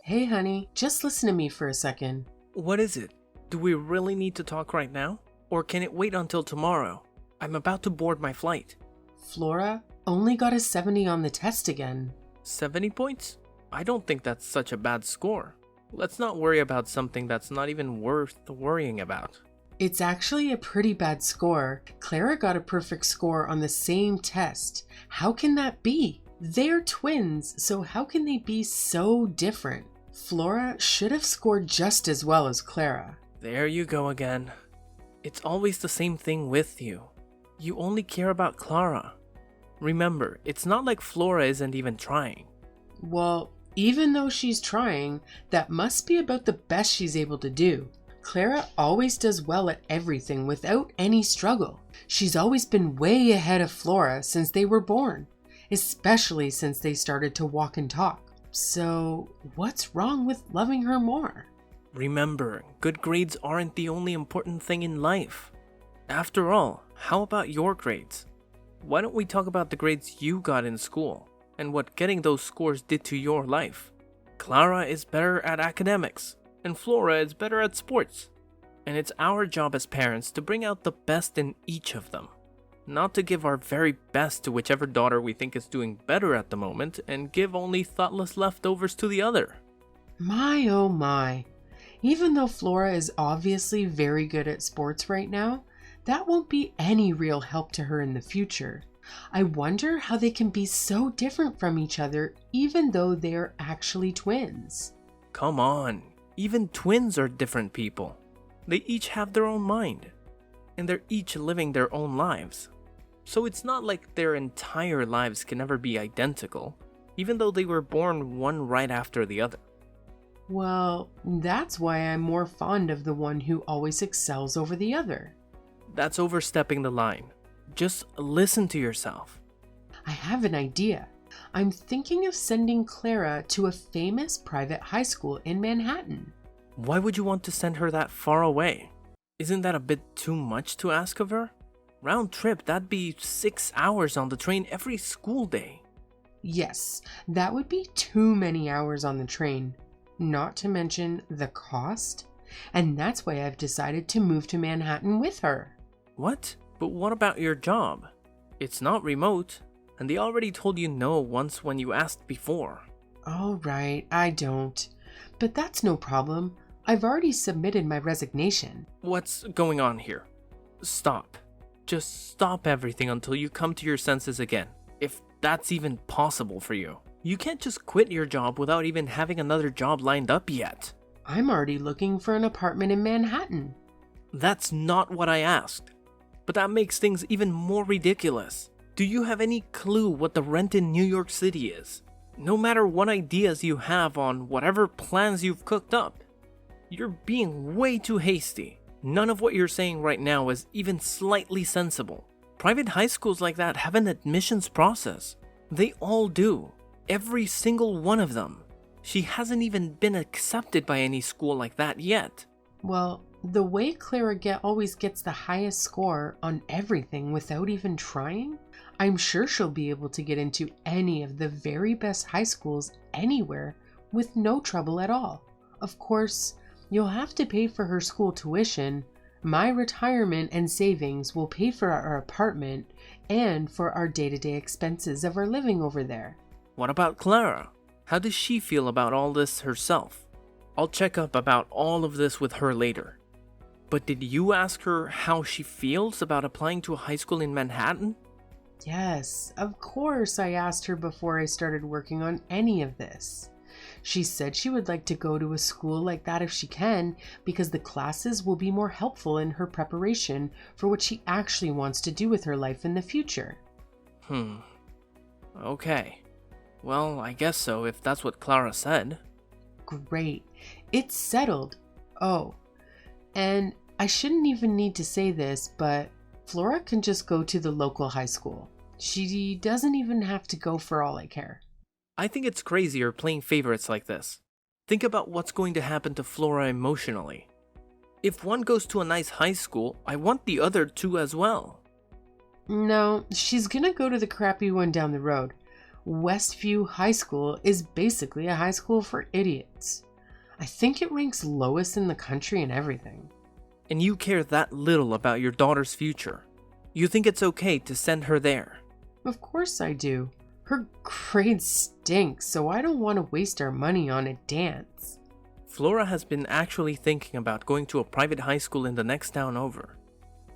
Hey honey, just listen to me for a second. What is it? Do we really need to talk right now? Or can it wait until tomorrow? I'm about to board my flight. Flora only got a 70 on the test again. 70 points? I don't think that's such a bad score. Let's not worry about something that's not even worth worrying about. It's actually a pretty bad score. Clara got a perfect score on the same test. How can that be? They're twins, so how can they be so different? Flora should have scored just as well as Clara. There you go again. It's always the same thing with you. You only care about Clara. Remember, it's not like Flora isn't even trying. Well, even though she's trying, that must be about the best she's able to do. Clara always does well at everything without any struggle. She's always been way ahead of Flora since they were born, especially since they started to walk and talk. So, what's wrong with loving her more? Remember, good grades aren't the only important thing in life. After all, how about your grades? Why don't we talk about the grades you got in school and what getting those scores did to your life? Clara is better at academics, and Flora is better at sports. And it's our job as parents to bring out the best in each of them. Not to give our very best to whichever daughter we think is doing better at the moment and give only thoughtless leftovers to the other. My oh my. Even though Flora is obviously very good at sports right now, that won't be any real help to her in the future. I wonder how they can be so different from each other even though they are actually twins. Come on, even twins are different people. They each have their own mind, and they're each living their own lives. So it's not like their entire lives can never be identical, even though they were born one right after the other. Well, that's why I'm more fond of the one who always excels over the other. That's overstepping the line. Just listen to yourself. I have an idea. I'm thinking of sending Clara to a famous private high school in Manhattan. Why would you want to send her that far away? Isn't that a bit too much to ask of her? Round trip, that'd be 6 hours on the train every school day. Yes, that would be too many hours on the train. Not to mention the cost. And that's why I've decided to move to Manhattan with her. What? But what about your job? It's not remote, and they already told you no once when you asked before. All right, I don't. But that's no problem. I've already submitted my resignation. What's going on here? Stop. Just stop everything until you come to your senses again, if that's even possible for you. You can't just quit your job without even having another job lined up yet. I'm already looking for an apartment in Manhattan. That's not what I asked. But that makes things even more ridiculous. Do you have any clue what the rent in New York City is? No matter what ideas you have on whatever plans you've cooked up, you're being way too hasty. None of what you're saying right now is even slightly sensible. Private high schools like that have an admissions process. They all do. Every single one of them. She hasn't even been accepted by any school like that yet. Well, the way Clara always gets the highest score on everything without even trying, I'm sure she'll be able to get into any of the very best high schools anywhere with no trouble at all. Of course, you'll have to pay for her school tuition. My retirement and savings will pay for our apartment and for our day-to-day expenses of our living over there. What about Clara? How does she feel about all this herself? I'll check up about all of this with her later. But did you ask her how she feels about applying to a high school in Manhattan? Yes, of course I asked her before I started working on any of this. She said she would like to go to a school like that if she can, because the classes will be more helpful in her preparation for what she actually wants to do with her life in the future. Okay. Well, I guess so if that's what Clara said. Great. It's settled. Oh, and I shouldn't even need to say this, but Flora can just go to the local high school. She doesn't even have to go for all I care. I think it's crazy you're playing favorites like this. Think about what's going to happen to Flora emotionally. If one goes to a nice high school, I want the other two as well. No, she's gonna go to the crappy one down the road. Westview High School is basically a high school for idiots. I think it ranks lowest in the country and everything. And you care that little about your daughter's future. You think it's okay to send her there. Of course I do. Her grades stink, so I don't want to waste our money on a dance. Flora has been actually thinking about going to a private high school in the next town over.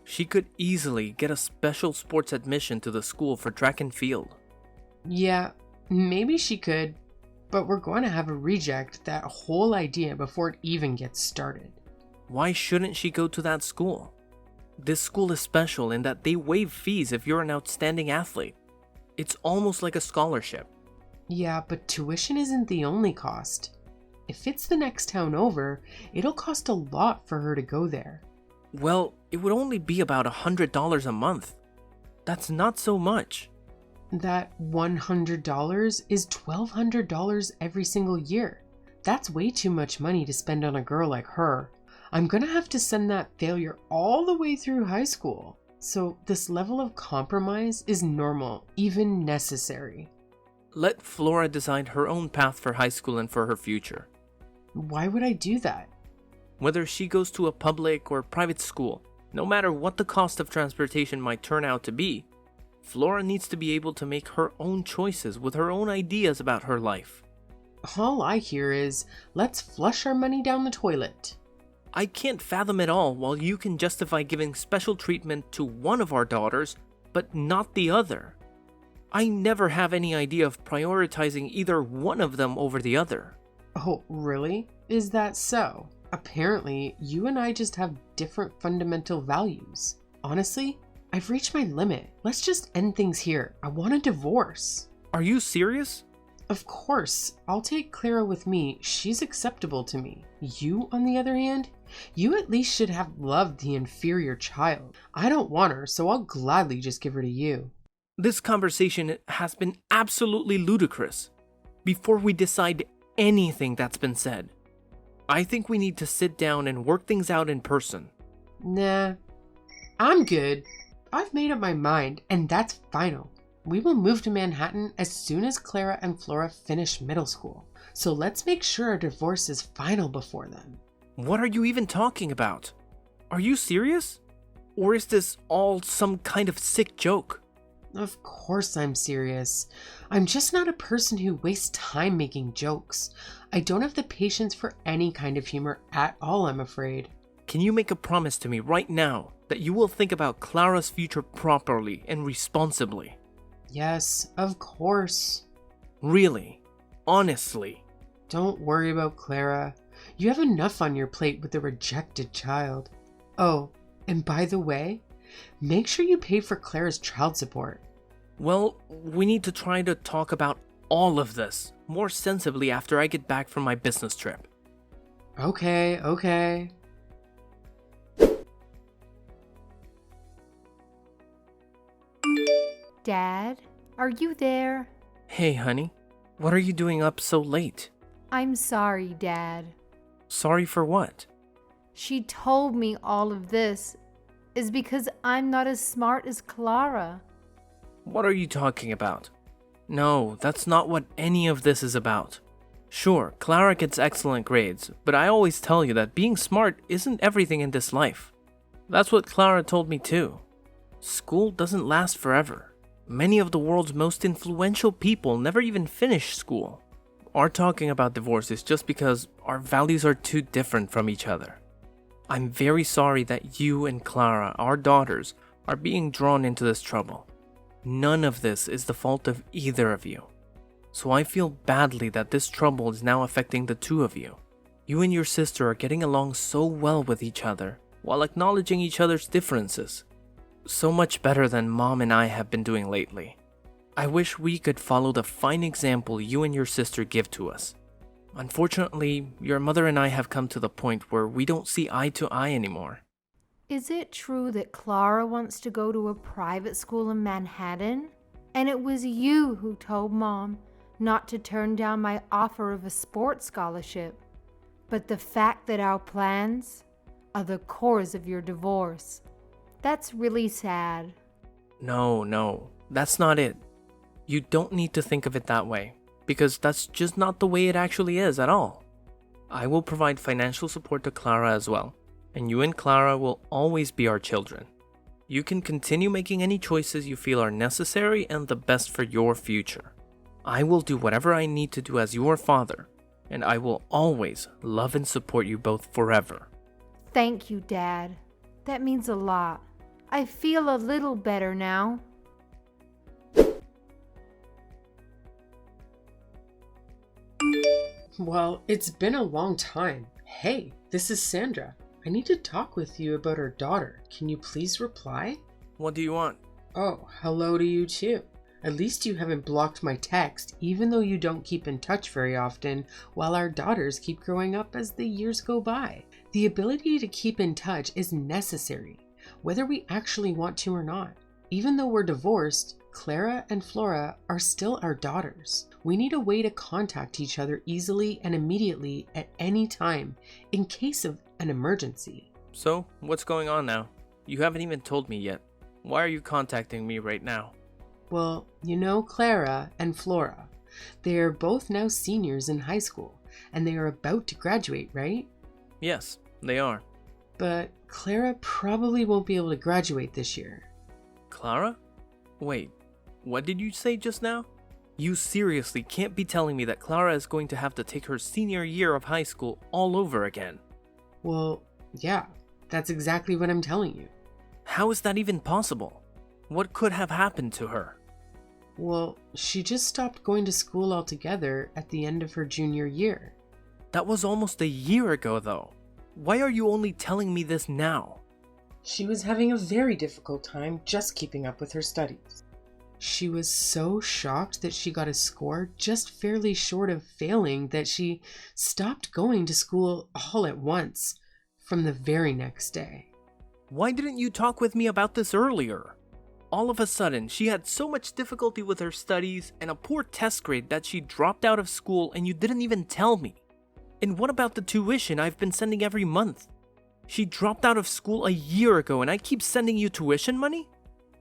She could easily get a special sports admission to the school for track and field. Yeah, maybe she could, but we're going to have to reject that whole idea before it even gets started. Why shouldn't she go to that school? This school is special in that they waive fees if you're an outstanding athlete. It's almost like a scholarship. Yeah, but tuition isn't the only cost. If it's the next town over, it'll cost a lot for her to go there. Well, it would only be about $100 a month. That's not so much. That $100 is $1,200 every single year. That's way too much money to spend on a girl like her. I'm gonna have to send that failure all the way through high school. So this level of compromise is normal, even necessary. Let Flora decide her own path for high school and for her future. Why would I do that? Whether she goes to a public or private school, no matter what the cost of transportation might turn out to be, Flora needs to be able to make her own choices with her own ideas about her life. All I hear is, let's flush our money down the toilet. I can't fathom it all while you can justify giving special treatment to one of our daughters, but not the other. I never have any idea of prioritizing either one of them over the other. Oh, really? Is that so? Apparently, you and I just have different fundamental values. Honestly, I've reached my limit. Let's just end things here. I want a divorce. Are you serious? Of course. I'll take Clara with me. She's acceptable to me. You, on the other hand, you at least should have loved the inferior child. I don't want her, so I'll gladly just give her to you. This conversation has been absolutely ludicrous. Before we decide anything that's been said, I think we need to sit down and work things out in person. Nah, I'm good. I've made up my mind, and that's final. We will move to Manhattan as soon as Clara and Flora finish middle school. So let's make sure our divorce is final before then. What are you even talking about? Are you serious? Or is this all some kind of sick joke? Of course I'm serious. I'm just not a person who wastes time making jokes. I don't have the patience for any kind of humor at all, I'm afraid. Can you make a promise to me right now that you will think about Clara's future properly and responsibly? Yes, of course. Really? Honestly? Don't worry about Clara. You have enough on your plate with the rejected child. Oh, and by the way, make sure you pay for Clara's child support. Well, we need to try to talk about all of this more sensibly after I get back from my business trip. Okay. Dad, are you there? Hey, honey. What are you doing up so late? I'm sorry, Dad. Sorry for what? She told me all of this is because I'm not as smart as Clara. What are you talking about? No, that's not what any of this is about. Sure, Clara gets excellent grades, but I always tell you that being smart isn't everything in this life. That's what Clara told me too. School doesn't last forever. Many of the world's most influential people never even finish school. Our talking about divorce is just because our values are too different from each other. I'm very sorry that you and Clara, our daughters, are being drawn into this trouble. None of this is the fault of either of you. So I feel badly that this trouble is now affecting the two of you. You and your sister are getting along so well with each other, while acknowledging each other's differences. So much better than Mom and I have been doing lately. I wish we could follow the fine example you and your sister give to us. Unfortunately, your mother and I have come to the point where we don't see eye to eye anymore. Is it true that Clara wants to go to a private school in Manhattan? And it was you who told Mom not to turn down my offer of a sports scholarship. But the fact that our plans are the cause of your divorce. That's really sad. No, that's not it. You don't need to think of it that way, because that's just not the way it actually is at all. I will provide financial support to Clara as well, and you and Clara will always be our children. You can continue making any choices you feel are necessary and the best for your future. I will do whatever I need to do as your father, and I will always love and support you both forever. Thank you, Dad. That means a lot. I feel a little better now. Well, it's been a long time. Hey, this is Sandra. I need to talk with you about our daughter. Can you please reply? What do you want? Oh, hello to you too. At least you haven't blocked my text, even though you don't keep in touch very often, while our daughters keep growing up as the years go by. The ability to keep in touch is necessary, whether we actually want to or not. Even though we're divorced, Clara and Flora are still our daughters. We need a way to contact each other easily and immediately at any time in case of an emergency. So, what's going on now? You haven't even told me yet. Why are you contacting me right now? Well, you know Clara and Flora. They are both now seniors in high school, and they are about to graduate, right? Yes, they are. But Clara probably won't be able to graduate this year. Clara? Wait, what did you say just now? You seriously can't be telling me that Clara is going to have to take her senior year of high school all over again? Well, yeah, that's exactly what I'm telling you. How is that even possible? What could have happened to her? Well, she just stopped going to school altogether at the end of her junior year. That was almost a year ago, though. Why are you only telling me this now? She was having a very difficult time just keeping up with her studies. She was so shocked that she got a score just fairly short of failing that she stopped going to school all at once from the very next day. Why didn't you talk with me about this earlier? All of a sudden, she had so much difficulty with her studies and a poor test grade that she dropped out of school and you didn't even tell me. And what about the tuition I've been sending every month? She dropped out of school a year ago and I keep sending you tuition money?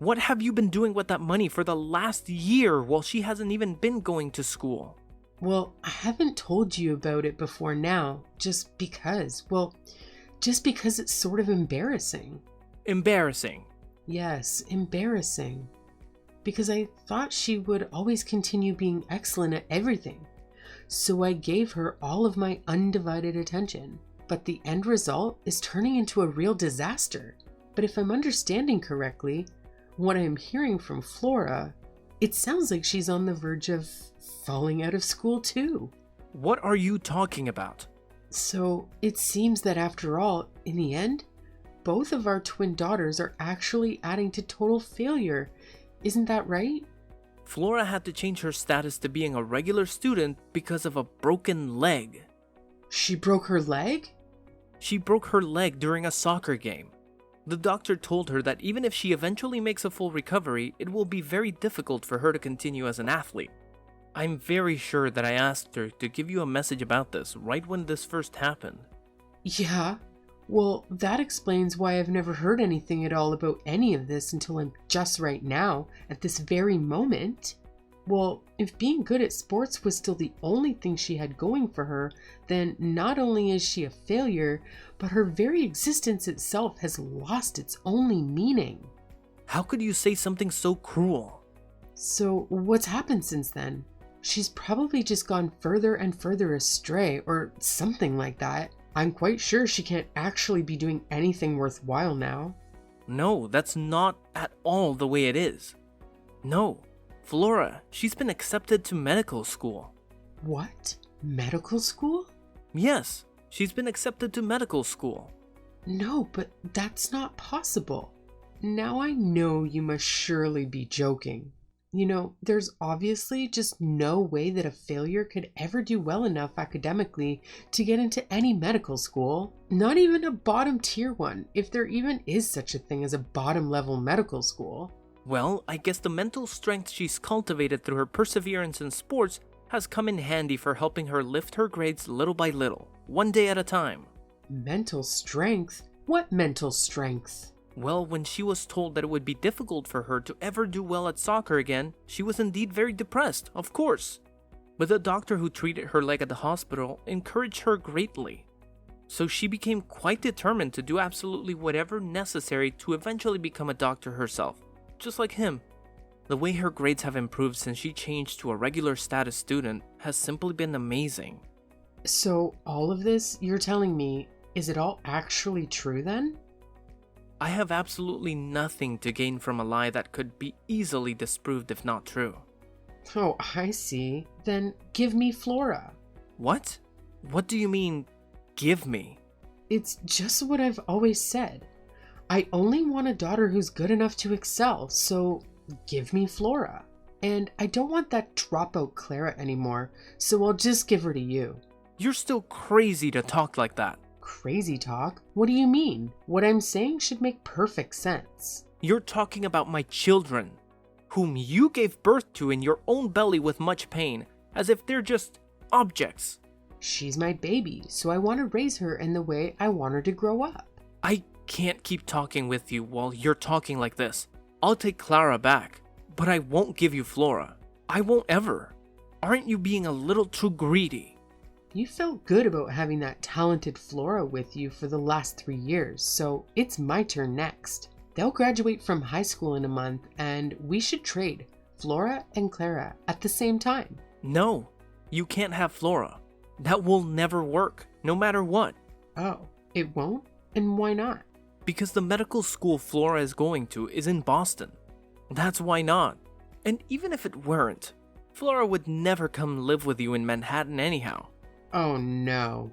What have you been doing with that money for the last year while she hasn't even been going to school? Well, I haven't told you about it before now, just because it's sort of embarrassing. Embarrassing? Yes, embarrassing. Because I thought she would always continue being excellent at everything. So I gave her all of my undivided attention. But the end result is turning into a real disaster. But if I'm understanding correctly, what I'm hearing from Flora, it sounds like she's on the verge of falling out of school too. What are you talking about? So it seems that after all, in the end, both of our twin daughters are actually adding to total failure. Isn't that right? Flora had to change her status to being a regular student because of a broken leg. She broke her leg? She broke her leg during a soccer game. The doctor told her that even if she eventually makes a full recovery, it will be very difficult for her to continue as an athlete. I'm very sure that I asked her to give you a message about this right when this first happened. Yeah, well, that explains why I've never heard anything at all about any of this until I'm just right now, at this very moment. Well, if being good at sports was still the only thing she had going for her, then not only is she a failure, but her very existence itself has lost its only meaning. How could you say something so cruel? So what's happened since then? She's probably just gone further and further astray, or something like that. I'm quite sure she can't actually be doing anything worthwhile now. No, that's not at all the way it is. No. Flora, she's been accepted to medical school. What? Medical school? Yes, she's been accepted to medical school. No, but that's not possible. Now I know you must surely be joking. You know, there's obviously just no way that a failure could ever do well enough academically to get into any medical school, not even a bottom tier one, if there even is such a thing as a bottom level medical school. Well, I guess the mental strength she's cultivated through her perseverance in sports has come in handy for helping her lift her grades little by little, one day at a time. Mental strength? What mental strength? Well, when she was told that it would be difficult for her to ever do well at soccer again, she was indeed very depressed, of course. But the doctor who treated her leg at the hospital encouraged her greatly. So she became quite determined to do absolutely whatever necessary to eventually become a doctor herself, just like him. The way her grades have improved since she changed to a regular status student has simply been amazing. So all of this you're telling me, is it all actually true then? I have absolutely nothing to gain from a lie that could be easily disproved if not true. Oh, I see. Then give me Flora. What? What do you mean, give me? It's just what I've always said. I only want a daughter who's good enough to excel, so give me Flora. And I don't want that dropout Clara anymore, so I'll just give her to you. You're still crazy to talk like that. Crazy talk? What do you mean? What I'm saying should make perfect sense. You're talking about my children, whom you gave birth to in your own belly with much pain, as if they're just objects. She's my baby, so I want to raise her in the way I want her to grow up. I can't keep talking with you while you're talking like this. I'll take Clara back, but I won't give you Flora. I won't ever. Aren't you being a little too greedy? You felt good about having that talented Flora with you for the last 3 years, so it's my turn next. They'll graduate from high school in a month, and we should trade Flora and Clara at the same time. No, you can't have Flora. That will never work, no matter what. Oh, it won't? And why not? Because the medical school Flora is going to is in Boston. That's why not. And even if it weren't, Flora would never come live with you in Manhattan anyhow. Oh no.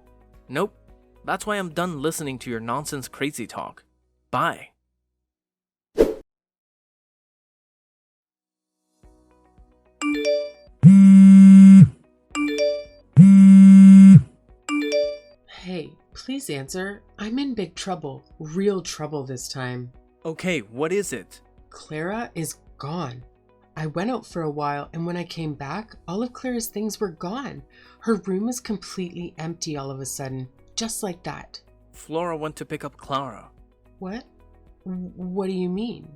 Nope. That's why I'm done listening to your nonsense crazy talk. Bye. Hey, please answer. I'm in big trouble. Real trouble this time. Okay, what is it? Clara is gone. I went out for a while, and when I came back, all of Clara's things were gone. Her room was completely empty all of a sudden, just like that. Flora went to pick up Clara. What? What do you mean?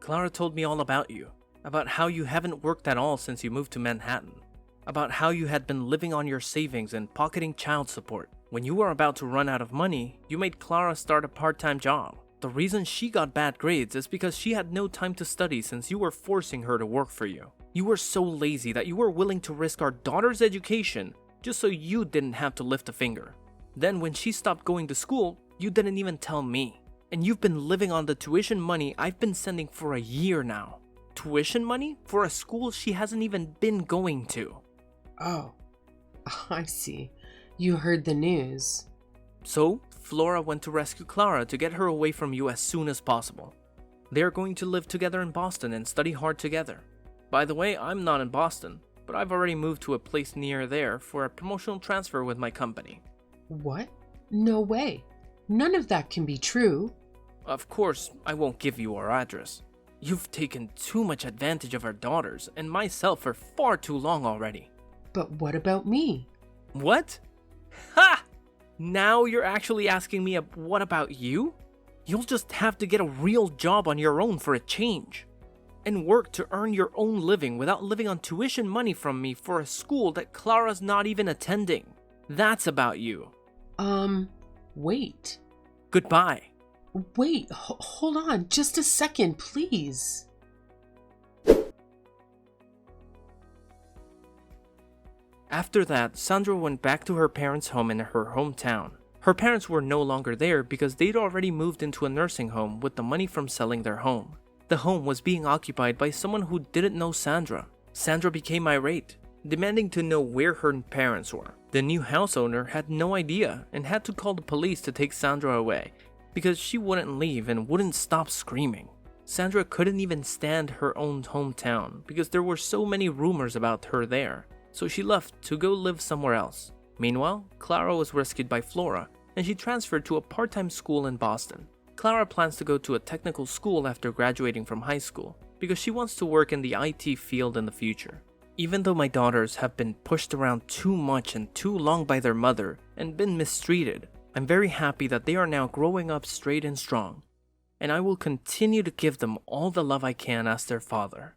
Clara told me all about you. About how you haven't worked at all since you moved to Manhattan. About how you had been living on your savings and pocketing child support. When you were about to run out of money, you made Clara start a part-time job. The reason she got bad grades is because she had no time to study since you were forcing her to work for you. You were so lazy that you were willing to risk our daughter's education just so you didn't have to lift a finger. Then when she stopped going to school, you didn't even tell me. And you've been living on the tuition money I've been sending for a year now. Tuition money for a school she hasn't even been going to. Oh, I see. You heard the news. So, Flora went to rescue Clara to get her away from you as soon as possible. They are going to live together in Boston and study hard together. By the way, I'm not in Boston, but I've already moved to a place near there for a promotional transfer with my company. What? No way. None of that can be true. Of course, I won't give you our address. You've taken too much advantage of our daughters and myself for far too long already. But what about me? What? Ha! Now you're actually asking me what about you? You'll just have to get a real job on your own for a change. And work to earn your own living without living on tuition money from me for a school that Clara's not even attending. That's about you. Wait. Goodbye. Wait, hold on just a second, please. After that, Sandra went back to her parents' home in her hometown. Her parents were no longer there because they'd already moved into a nursing home with the money from selling their home. The home was being occupied by someone who didn't know Sandra. Sandra became irate, demanding to know where her parents were. The new house owner had no idea and had to call the police to take Sandra away because she wouldn't leave and wouldn't stop screaming. Sandra couldn't even stand her own hometown because there were so many rumors about her there. So she left to go live somewhere else. Meanwhile, Clara was rescued by Flora, and she transferred to a part-time school in Boston. Clara plans to go to a technical school after graduating from high school, because she wants to work in the IT field in the future. Even though my daughters have been pushed around too much and too long by their mother, and been mistreated, I'm very happy that they are now growing up straight and strong. and I will continue to give them all the love I can as their father.